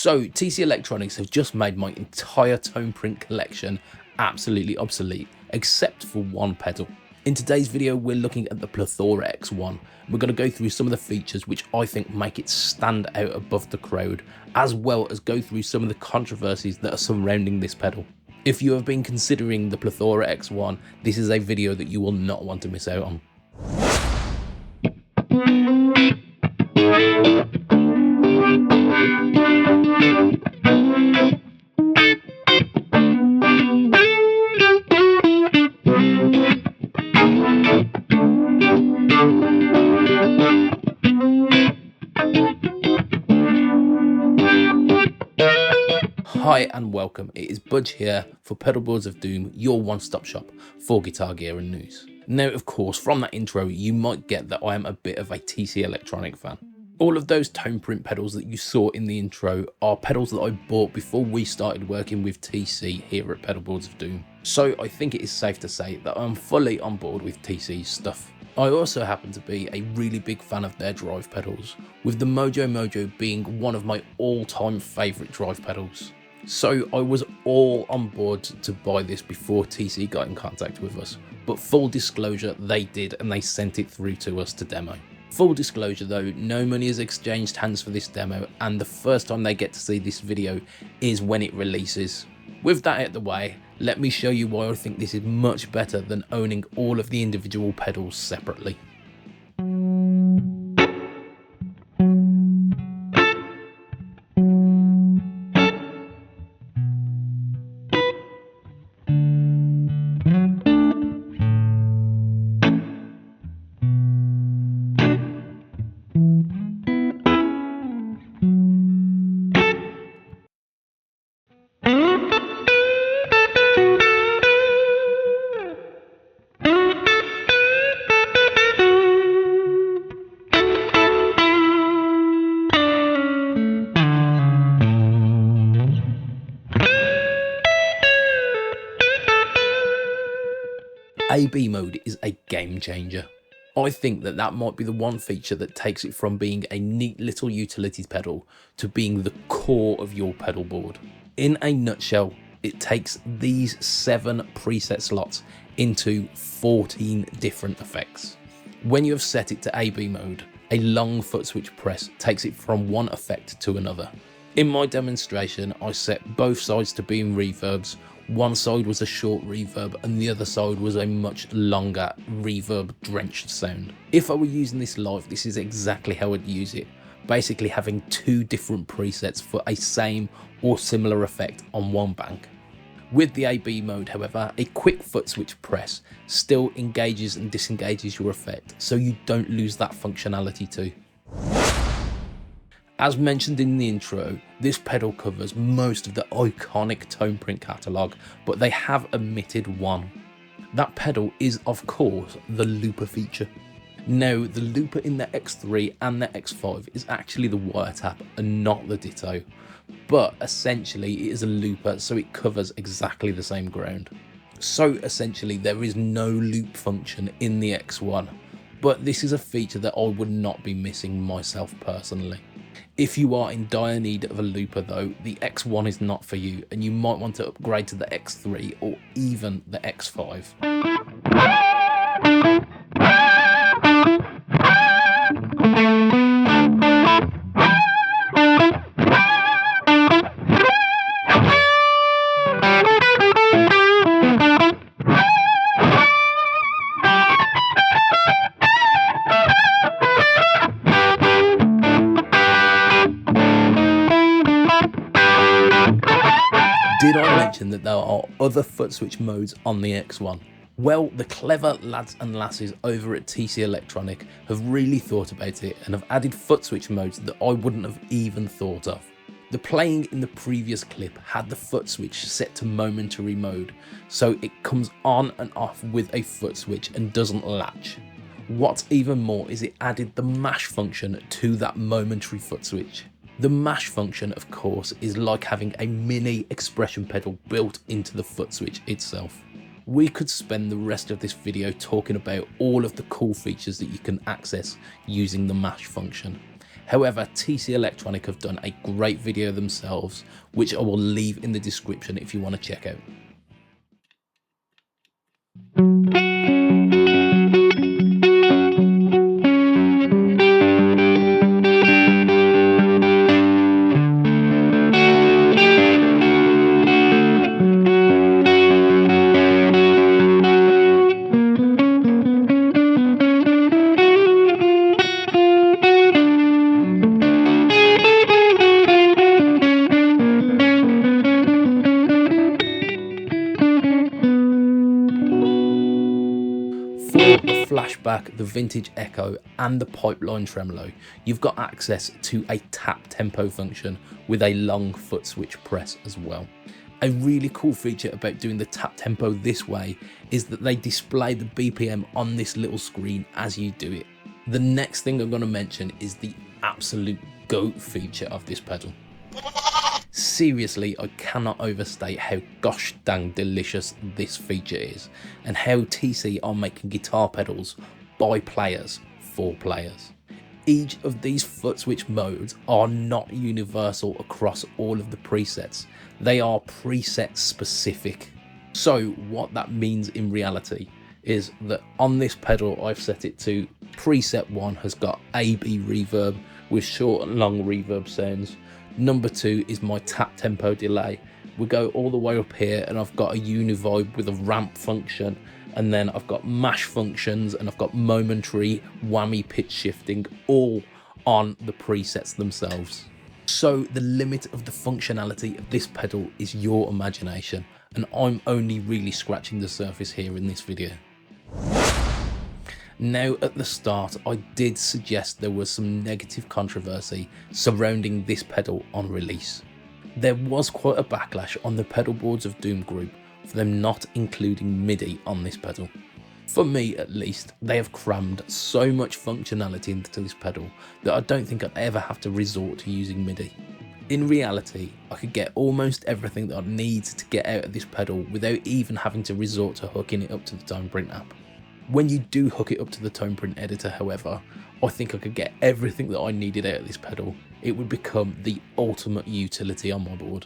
So TC Electronics have just made my entire tone print collection absolutely obsolete, except for one pedal. In today's video, we're looking at the Plethora X1. We're going to go through some of the features which I think make it stand out above the crowd, as well as go through some of the controversies that are surrounding this pedal. If you have been considering the Plethora X1, this is a video that you will not want to miss out on. Hi and welcome, it is Budge here for Pedalboards of Doom, your one-stop shop for guitar gear and news. Now of course, from that intro you might get that I am a bit of a TC Electronic fan. All of those tone print pedals that you saw in the intro are pedals that I bought before we started working with TC here at Pedalboards of Doom. So I think it is safe to say that I'm fully on board with TC's stuff. I also happen to be a really big fan of their drive pedals, with the Mojo being one of my all-time favourite drive pedals. So I was all on board to buy this before TC got in contact with us, but full disclosure, they did, and they sent it through to us to demo. Full disclosure though, no money is exchanged hands for this demo, and the first time they get to see this video is when it releases. With that out of the way, let me show you why I think this is much better than owning all of the individual pedals separately. AB mode is a game changer. I think that might be the one feature that takes it from being a neat little utility pedal to being the core of your pedal board. In a nutshell, it takes these 7 preset slots into 14 different effects. When you have set it to AB mode, a long foot switch press takes it from one effect to another. In my demonstration, I set both sides to being reverbs. One side was a short reverb and the other side was a much longer reverb drenched sound. If I were using this live, this is exactly how I'd use it. Basically having 2 different presets for a same or similar effect on one bank. With the AB mode, however, a quick foot switch press still engages and disengages your effect, so you don't lose that functionality too. As mentioned in the intro, this pedal covers most of the iconic tone print catalogue, but they have omitted one. That pedal is of course the looper feature. Now the looper in the X3 and the X5 is actually the wiretap and not the ditto, but essentially it is a looper, so it covers exactly the same ground. So essentially there is no loop function in the X1, but this is a feature that I would not be missing myself personally. If you are in dire need of a looper though, the X1 is not for you, and you might want to upgrade to the X3 or even the X5. Did I mention that there are other foot switch modes on the X1? Well, the clever lads and lasses over at TC Electronic have really thought about it and have added foot switch modes that I wouldn't have even thought of. The playing in the previous clip had the foot switch set to momentary mode, so it comes on and off with a foot switch and doesn't latch. What's even more is it added the mash function to that momentary foot switch. The mash function, of course, is like having a mini expression pedal built into the foot switch itself. We could spend the rest of this video talking about all of the cool features that you can access using the mash function. However, TC Electronic have done a great video themselves, which I will leave in the description if you want to check out. Flashback, the vintage echo and the pipeline tremolo, you've got access to a tap tempo function with a long foot switch press as well. A really cool feature about doing the tap tempo this way is that they display the BPM on this little screen as you do it. The next thing I'm going to mention is the absolute GOAT feature of this pedal. Seriously, I cannot overstate how gosh dang delicious this feature is, and how TC are making guitar pedals by players for players. Each of these Footswitch modes are not universal across all of the presets, they are preset specific. So what that means in reality is that on this pedal I've set it to preset 1 has got AB reverb with short and long reverb sounds. Number 2 is my tap tempo delay. We go all the way up here and I've got a univibe with a ramp function, and then I've got mash functions, and I've got momentary whammy pitch shifting, all on the presets themselves. So the limit of the functionality of this pedal is your imagination, and I'm only really scratching the surface here in this video. Now, at the start, I did suggest there was some negative controversy surrounding this pedal on release. There was quite a backlash on the Pedalboards of Doom group for them not including MIDI on this pedal. For me at least, they have crammed so much functionality into this pedal that I don't think I'd ever have to resort to using MIDI. In reality, I could get almost everything that I need to get out of this pedal without even having to resort to hooking it up to the Tone Print app. When you do hook it up to the Tone Print editor, however, I think I could get everything that I needed out of this pedal. It would become the ultimate utility on my board.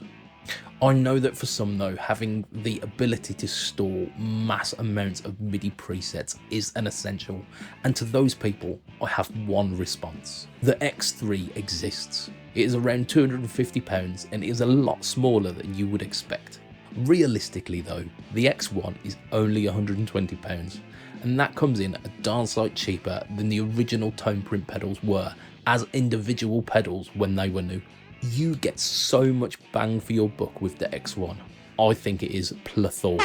I know that for some though, having the ability to store mass amounts of MIDI presets is an essential, and to those people I have one response. The X3 exists. It is around £250 and it is a lot smaller than you would expect. Realistically though, the X1 is only £120, and that comes in a darn sight cheaper than the original Tone Print pedals were as individual pedals when they were new. You get so much bang for your buck with the X1. I think it is Plethora,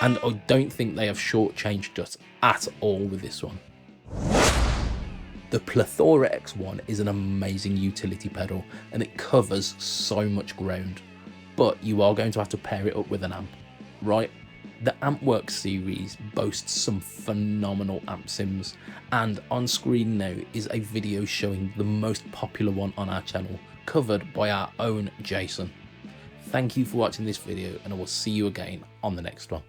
and I don't think they have shortchanged us at all with this one. The Plethora X1 is an amazing utility pedal and it covers so much ground, but you are going to have to pair it up with an amp, right? The Ampworks series boasts some phenomenal amp sims, and on screen now is a video showing the most popular one on our channel, covered by our own Jason. Thank you for watching this video, and I will see you again on the next one.